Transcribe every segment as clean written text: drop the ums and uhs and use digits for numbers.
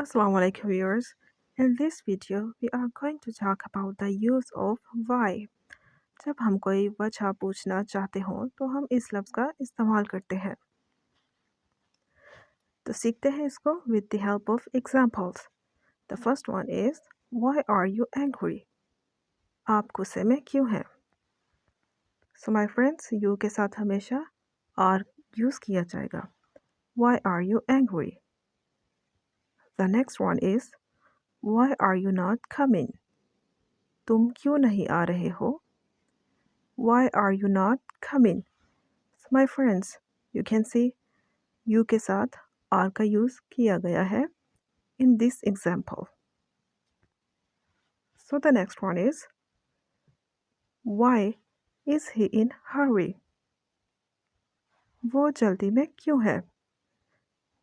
Assalamu alaikum viewers. In this video, we are going to talk about the use of why. जब हम कोई वजह पूछना चाहते हों तो हम इस लफ्ज़ का इस्तेमाल करते हैं। तो सीखते हैं इसको with the help of examples. The first one is why are you angry? आप गुस्से में क्यों हैं? So my friends, you के साथ हमेशा are यूज़ किया जाएगा। Why are you angry? The next one is why are you not coming? तुम क्यों नहीं आ रहे हो? Why are you not coming? So my friends, you can see you के साथ are का यूज़ किया गया है in this example. So the next one is why is he in hurry? वो जल्दी में क्यों है?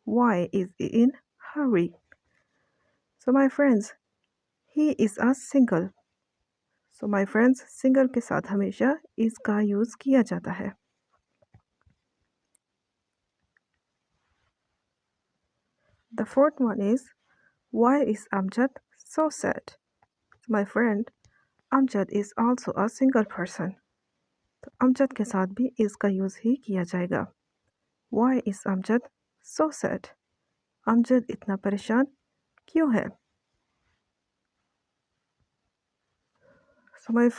Why is he in hurry? So my friends, he is a single. So my friends, single के साथ हमेशा is का यूज़ किया जाता है। The fourth one is why is Amjad so sad? So my friend, Amjad is also a single person. तो अमजद के साथ भी इसका यूज़ ही किया जाएगा। Why is Amjad so sad? Amjad इतना परेशान क्यों है? So my